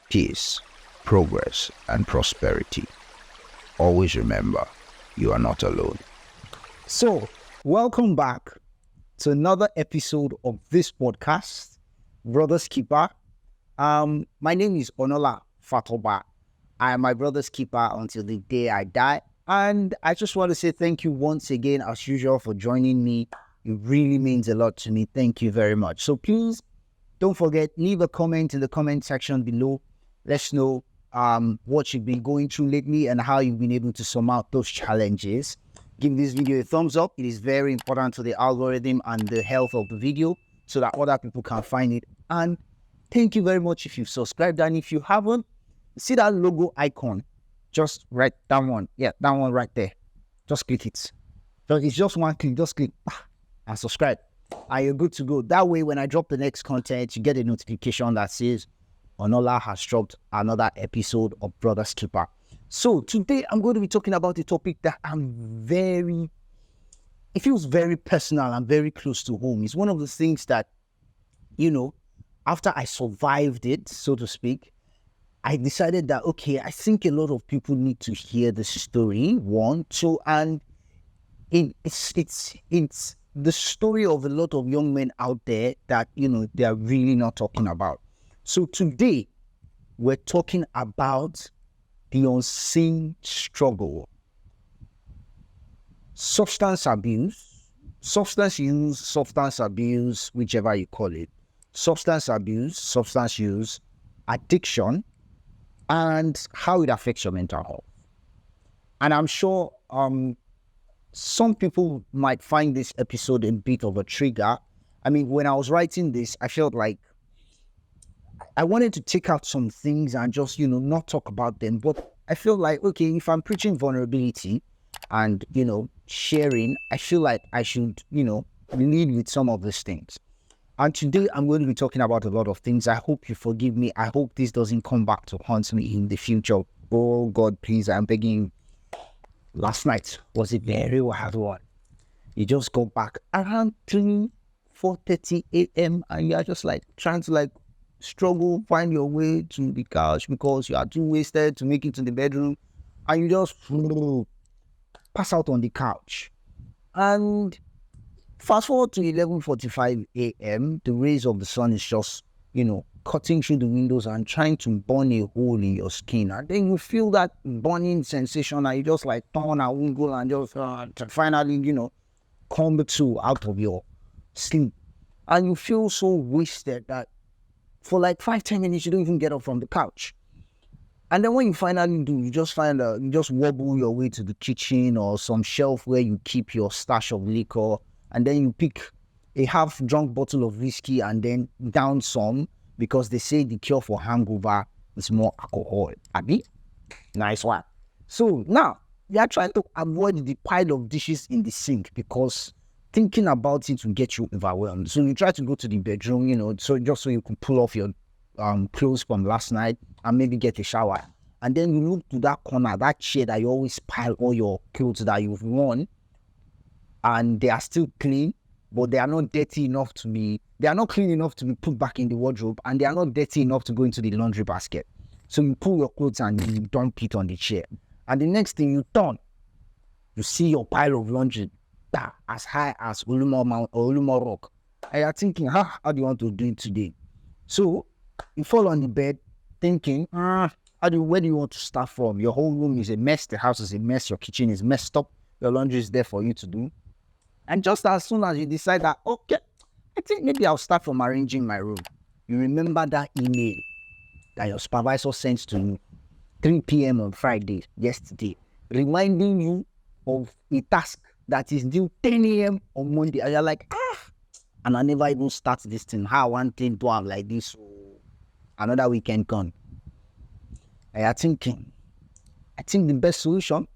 peace, progress, and prosperity. Always remember, you are not alone. So, welcome back to another episode of this podcast, Brother's Keeper. My name is Onola Fatoba. I am my brother's keeper until the day I die. And I just want to say thank you once again, as usual, for joining me. It really means a lot to me. Thank you very much. So please don't forget, leave a comment in the comment section below. Let's know what you've been going through lately and how you've been able to surmount those challenges. Give this video a thumbs up. It is very important to the algorithm and the health of the video so that other people can find it. And thank you very much if you've subscribed. And if you haven't, see that logo icon, just right, that one. Yeah, that one right there. Just click it. So it's just one click. Just click and subscribe. And you're good to go. That way, when I drop the next content, you get a notification that says Onola has dropped another episode of Brother's Keeper. So today, I'm going to be talking about a topic that it feels very personal and very close to home. It's one of the things that, after I survived it, so to speak, I decided that, okay, I think a lot of people need to hear the story, and it's the story of a lot of young men out there that, they are really not talking about. So today, we're talking about the unseen struggle. Substance abuse, substance use, substance abuse, whichever you call it. Substance abuse, substance use, addiction, and how it affects your mental health. And I'm sure some people might find this episode a bit of a trigger. I mean, when I was writing this, I felt like I wanted to take out some things and just, not talk about them. But I feel like, okay, if I'm preaching vulnerability and, sharing, I feel like I should, lead with some of these things. And today I'm going to be talking about a lot of things. I hope you forgive me. I hope this doesn't come back to haunt me in the future. Oh God, please, I'm begging. Last night was a very wild one. You just go back around 4:30 a.m. and you're just trying to struggle, find your way to the couch because you are too wasted to make it to the bedroom, and you just pass out on the couch. And fast forward to 11:45 a.m., the rays of the sun is just, cutting through the windows and trying to burn a hole in your skin. And then you feel that burning sensation and you just turn a window and just finally, come to out of your sleep. And you feel so wasted that for 5-10 minutes, you don't even get up from the couch. And then when you finally do, you just wobble your way to the kitchen or some shelf where you keep your stash of liquor. And then you pick a half-drunk bottle of whiskey and then down some, because they say the cure for hangover is more alcohol. Abi? Nice one. So now, you are trying to avoid the pile of dishes in the sink because thinking about it will get you overwhelmed. So you try to go to the bedroom, so you can pull off your clothes from last night and maybe get a shower. And then you look to that corner, that chair that you always pile all your clothes that you've worn, and they are still clean, but they are not clean enough to be put back in the wardrobe, and they are not dirty enough to go into the laundry basket. So you pull your clothes and you dump it on the chair. And the next thing you turn, you see your pile of laundry as high as Olumo Rock. And you're thinking, how do you want to do it today? So you fall on the bed thinking, where do you want to start from? Your whole room is a mess, the house is a mess, your kitchen is messed up, your laundry is there for you to do. And just as soon as you decide that, okay, I think maybe I'll start from arranging my room, you remember that email that your supervisor sent to you 3 p.m. on Friday, yesterday, reminding you of a task that is due 10 a.m. on Monday. And you're like, and I never even start this thing. How one thing to have like this, another weekend gone. And you're thinking, I think the best solution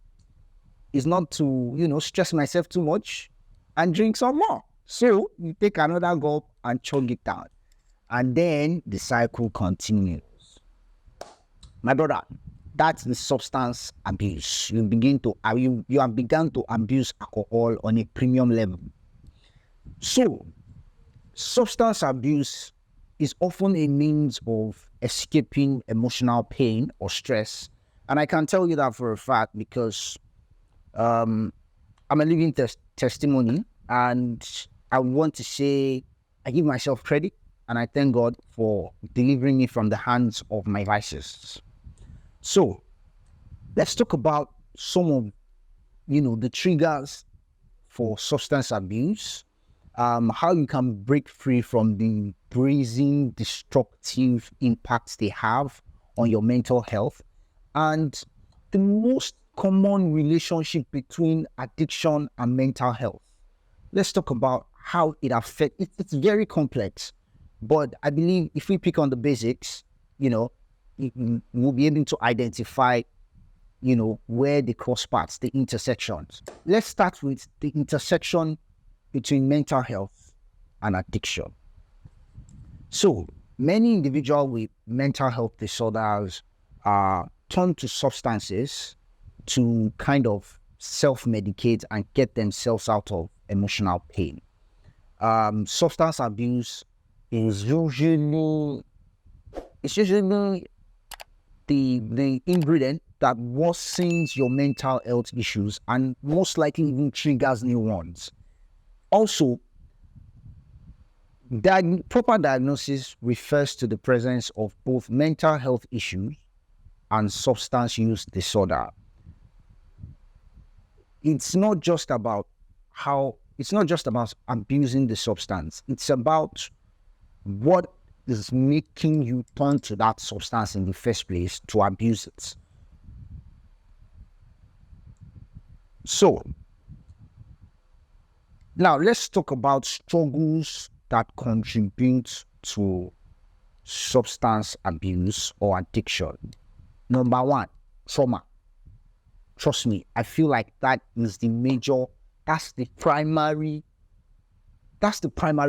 is not to, stress myself too much and drink some more. So you take another gulp and chug it down. And then the cycle continues. My brother, that's the substance abuse. You have begun to abuse alcohol on a premium level. So, substance abuse is often a means of escaping emotional pain or stress. And I can tell you that for a fact because I'm a living testimony, and I want to say I give myself credit and I thank God for delivering me from the hands of my vices. So let's talk about some of the triggers for substance abuse, how you can break free from the brazen destructive impacts they have on your mental health, and the most common relationship between addiction and mental health. Let's talk about how it affects. It's very complex, but I believe if we pick on the basics, we'll be able to identify where the cross paths, the intersections. Let's start with the intersection between mental health and addiction. So many individuals with mental health disorders turn to substances to kind of self-medicate and get themselves out of emotional pain. Substance abuse is usually the ingredient that worsens your mental health issues and most likely even triggers new ones. Also, proper diagnosis refers to the presence of both mental health issues and substance use disorder. It's not just about abusing the substance. It's about what is making you turn to that substance in the first place to abuse it. So, now let's talk about struggles that contribute to substance abuse or addiction. Number one, trauma. Trust me, I feel like that's the primary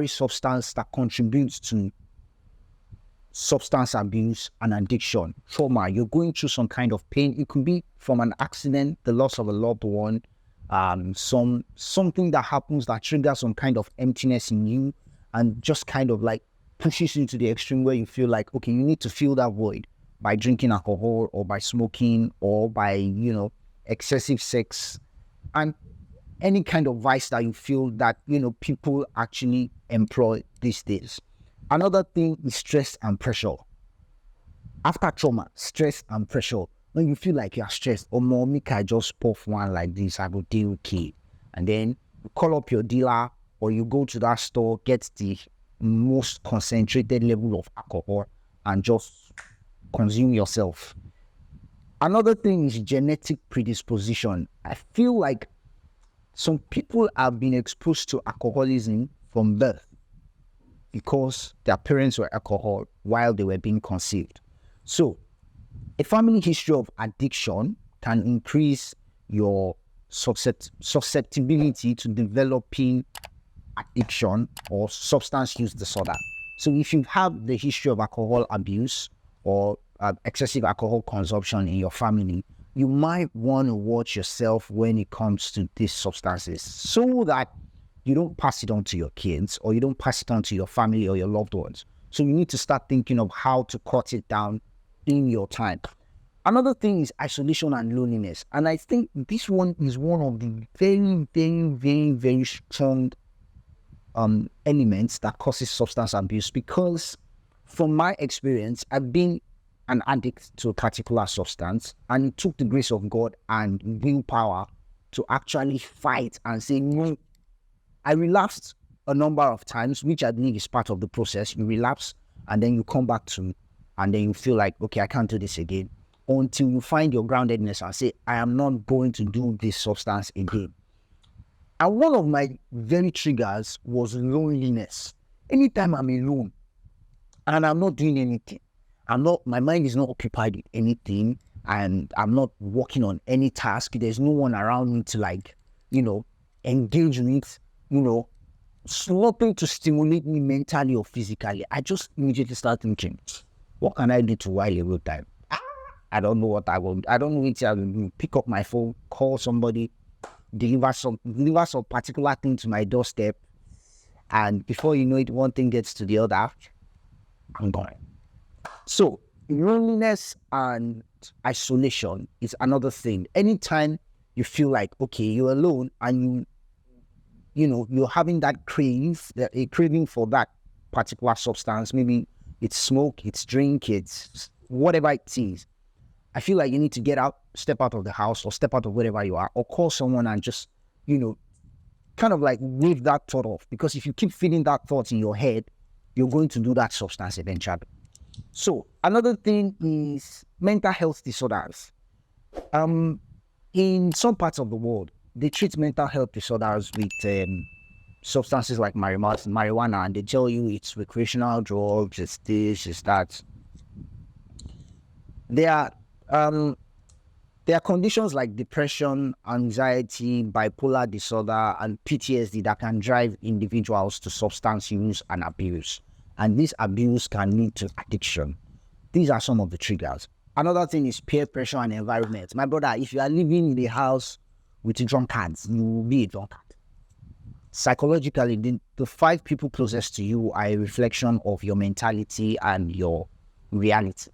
substance that contributes to substance abuse and addiction. Trauma, you're going through some kind of pain. It could be from an accident, the loss of a loved one, something that happens that triggers some kind of emptiness in you and just kind of like pushes you to the extreme where you feel like, okay, you need to fill that void by drinking alcohol or by smoking or by, excessive sex and any kind of vice that you feel that, people actually employ these days. Another thing is stress and pressure. After trauma, stress and pressure. When you feel like you are stressed, or more, make I just puff one like this, I will deal okay. And then you call up your dealer or you go to that store, get the most concentrated level of alcohol and just consume yourself. Another thing is genetic predisposition. I feel like some people have been exposed to alcoholism from birth because their parents were alcohol while they were being conceived. So, a family history of addiction can increase your susceptibility to developing addiction or substance use disorder. So, if you have the history of alcohol abuse or excessive alcohol consumption in your family, you might want to watch yourself when it comes to these substances so that you don't pass it on to your kids or you don't pass it on to your family or your loved ones. So you need to start thinking of how to cut it down in your time. Another thing is isolation and loneliness. And I think this one is one of the very, very, very, very strong elements that causes substance abuse, because from my experience, I've been an addict to a particular substance, and it took the grace of God and willpower to actually fight and say, no. I relapsed a number of times, which I believe is part of the process. You relapse and then you come back to, and then you feel like, okay, I can't do this again, until you find your groundedness and say, I am not going to do this substance again. And one of my very triggers was loneliness. Anytime I'm alone and I'm not doing anything, my mind is not occupied with anything, and I'm not working on any task, there's no one around me to engage with, something to stimulate me mentally or physically, I just immediately start thinking, what can I do to while away time? I don't know what I will. I don't know what I will do. Pick up my phone, call somebody, deliver some particular thing to my doorstep, and before you know it, one thing gets to the other. I'm gone. So loneliness and isolation is another thing. Anytime you feel like, okay, you're alone and you're having that a craving for that particular substance, maybe it's smoke, it's drink, it's whatever it is. I feel like you need to get out, step out of the house or step out of wherever you are, or call someone and just, kind of like wave that thought off. Because if you keep feeling that thought in your head, you're going to do that substance eventually. So another thing is mental health disorders. In some parts of the world, they treat mental health disorders with substances like marijuana, and they tell you it's recreational drugs, it's this, it's that. There are conditions like depression, anxiety, bipolar disorder, and PTSD that can drive individuals to substance use and abuse. And this abuse can lead to addiction. These are some of the triggers. Another thing is peer pressure and environment. My brother, if you are living in a house with drunkards, you will be a drunkard. Psychologically, the 5 people closest to you are a reflection of your mentality and your reality.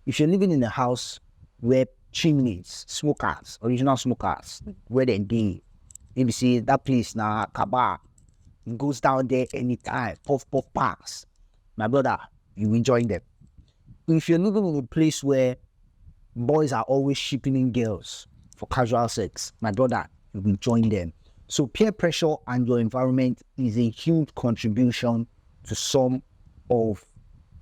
If you're living in a house where chimneys, smokers, original smokers, where they be, if you see that place now, Kaba, goes down there anytime, puff, pass. My brother, you will join them. If you're living in a place where boys are always shipping in girls for casual sex, my brother, you will join them. So peer pressure and your environment is a huge contribution to some of,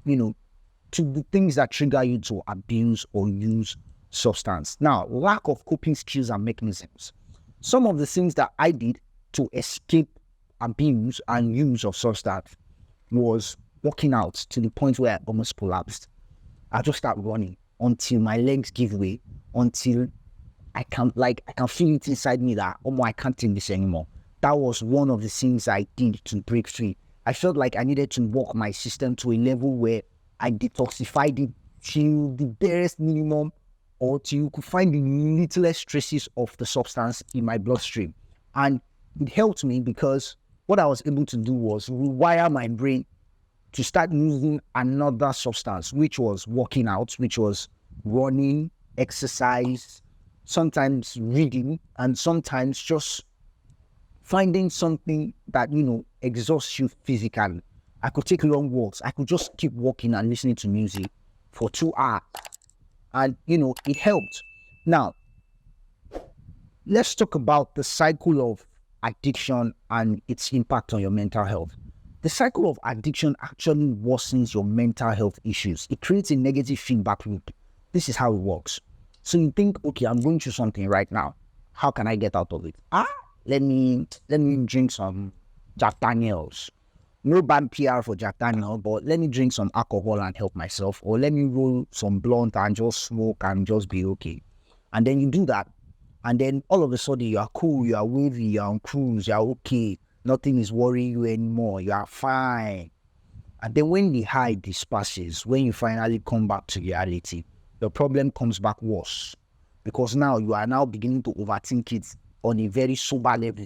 to the things that trigger you to abuse or use substance. Now, lack of coping skills and mechanisms. Some of the things that I did to escape abuse and use of substance was working out to the point where I almost collapsed. I just start running until my legs give way, until I can feel it inside me that, I can't take this anymore. That was one of the things I did to break free. I felt like I needed to work my system to a level where I detoxified it to the barest minimum, or till you could find the littlest traces of the substance in my bloodstream. And it helped me because what I was able to do was rewire my brain to start using another substance, which was working out, which was running, exercise, sometimes reading, and sometimes just finding something that, exhausts you physically. I could take long walks. I could just keep walking and listening to music for 2 hours. And, it helped. Now, let's talk about the cycle of addiction and its impact on your mental health. The cycle of addiction actually worsens your mental health issues. It creates a negative feedback loop. This is how it works. So you think, okay, I'm going through something right now. How can I get out of it? Let me drink some Jack Daniels. No bad PR for Jack Daniels, but let me drink some alcohol and help myself. Or let me roll some blunt and just smoke and just be okay. And then you do that. And then all of a sudden you are cool, you are wavy, you are on cruise, you are okay. Nothing is worrying you anymore. You are fine. And then when the high disperses, when you finally come back to reality, the problem comes back worse. Because now you are now beginning to overthink it on a very sober level.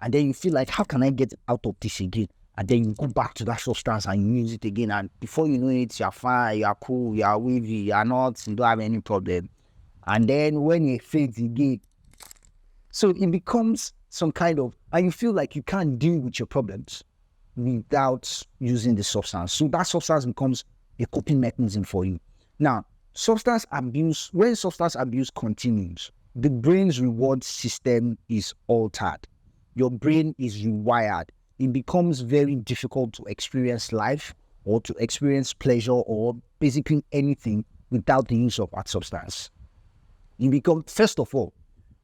And then you feel like, how can I get out of this again? And then you go back to that substance and you use it again. And before you know it, you're fine, you're cool, you're wavy, you're not, you don't have any problem. And then when it fades again, so it becomes some kind of, and you feel like you can't deal with your problems without using the substance. So that substance becomes a coping mechanism for you. Now, substance abuse, when substance abuse continues, the brain's reward system is altered. Your brain is rewired. It becomes very difficult to experience life or to experience pleasure or basically anything without the use of that substance. First of all,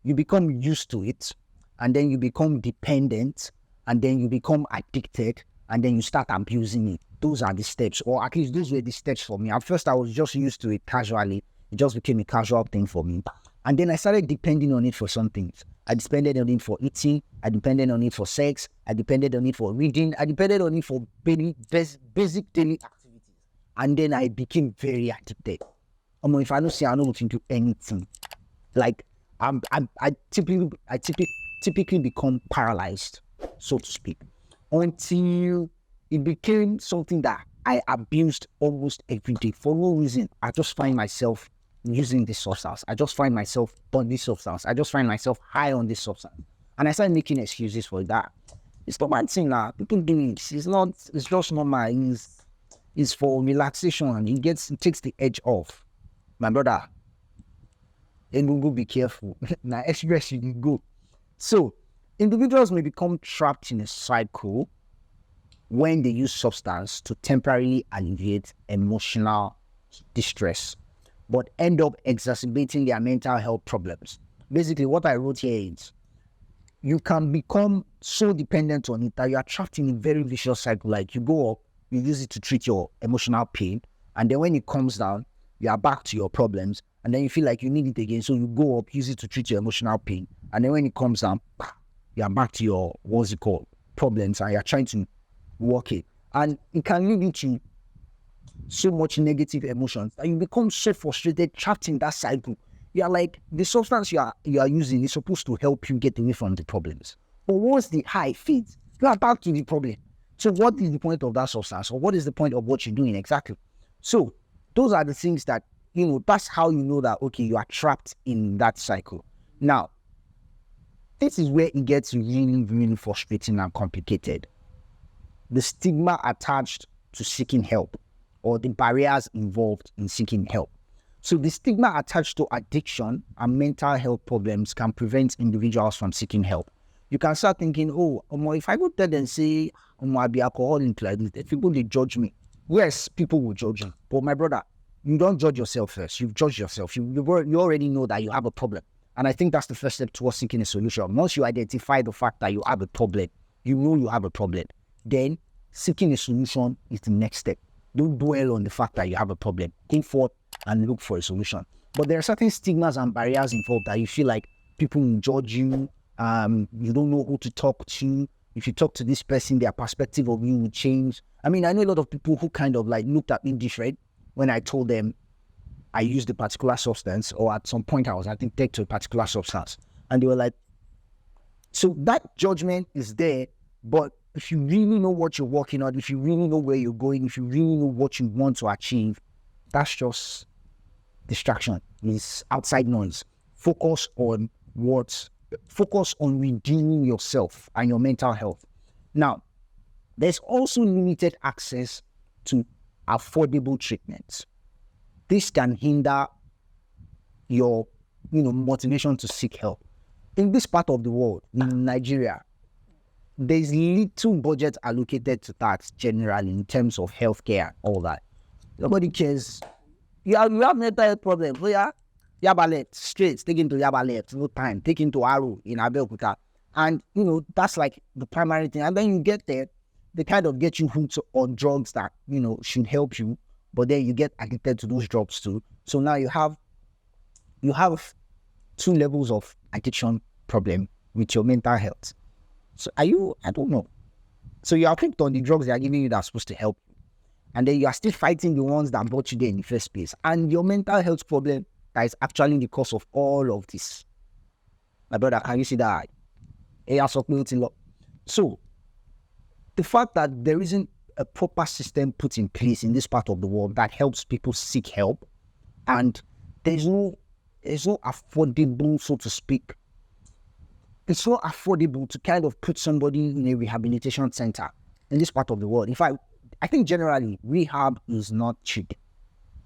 you become used to it, and then you become dependent, and then you become addicted, and then you start abusing it. Those are the steps, or at least those were the steps for me. At first, I was just used to it casually. It just became a casual thing for me. And then I started depending on it for some things. I depended on it for eating. I depended on it for sex. I depended on it for reading. I depended on it for basic daily activities. And then I became very addicted. If I don't say I don't want to do anything, like I typically become paralyzed, so to speak, until it became something that I abused almost every day for no reason. I just find myself using this substance. I just find myself on this substance. I just find myself high on this substance. And I started making excuses for that. It's not my thing now. People do it. It's just not my, it's for relaxation, and it takes the edge off. My brother, and go be careful. Now express you can go. So individuals may become trapped in a cycle when they use substance to temporarily alleviate emotional distress, but end up exacerbating their mental health problems. Basically, what I wrote here is you can become so dependent on it that you are trapped in a very vicious cycle. Like you go up, you use it to treat your emotional pain, and then when it comes down, you are back to your problems, and then you feel like you need it again, so you go up, use it to treat your emotional pain, and then when it comes down, you are back to your, problems, and you are trying to work it. And it can lead you to so much negative emotions that you become so frustrated, trapped in that cycle. You are like, the substance you are using is supposed to help you get away from the problems. But once the high fades, you are back to the problem. So what is the point of that substance? Or what is the point of what you're doing exactly? So those are the things that, that's how you know that, okay, you are trapped in that cycle. Now, this is where it gets really, really frustrating and complicated. The stigma attached to seeking help, or the barriers involved in seeking help. So the stigma attached to addiction and mental health problems can prevent individuals from seeking help. You can start thinking, if I go there and say, I'll be alcoholic like this, people will judge me. Yes, people will judge you. But my brother, you don't judge yourself first. You've judged yourself. You already know that you have a problem. And I think that's the first step towards seeking a solution. Once you identify the fact that you have a problem, you know you have a problem, then seeking a solution is the next step. Don't dwell on the fact that you have a problem. Go forth and look for a solution. But there are certain stigmas and barriers involved that you feel like people will judge you. You don't know who to talk to. If you talk to this person, their perspective of you will change. I mean, I know a lot of people who kind of like looked at me different when I told them I used a particular substance, or at some point I was addicted to a particular substance. And they were like, so that judgment is there, but if you really know what you're working on, if you really know where you're going, if you really know what you want to achieve, that's just distraction. It's outside noise. Focus on redeeming yourself and your mental health. Now, there's also limited access to affordable treatments. This can hinder your, motivation to seek help. In this part of the world, in Nigeria, there's little budget allocated to that generally in terms of healthcare, all that. Nobody cares. You have mental health problems. So Yabalet, straight, take him to Yabalet, no time. Take him to Aru in Abeokuta. And, that's like the primary thing. And then you get there, they kind of get you hooked on drugs that, should help you. But then you get addicted to those drugs too. So now you have two levels of addiction problem with your mental health. So I don't know. So you are hooked on the drugs they are giving you that are supposed to help you. And then you are still fighting the ones that brought you there in the first place. And your mental health problem that is actually the cause of all of this. My brother, can you see that? So the fact that there isn't a proper system put in place in this part of the world that helps people seek help, and there's no affordable, so to speak. It's not affordable to kind of put somebody in a rehabilitation center in this part of the world. In fact, I think generally rehab is not cheap.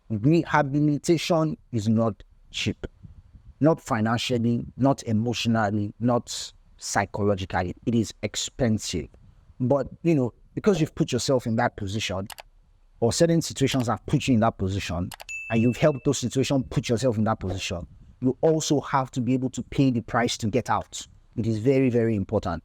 Rehabilitation is not cheap. Not financially, not emotionally, not psychologically. It is expensive. But, because you've put yourself in that position, or certain situations have put you in that position, and you've helped those situations put yourself in that position, you also have to be able to pay the price to get out. It is very, very important.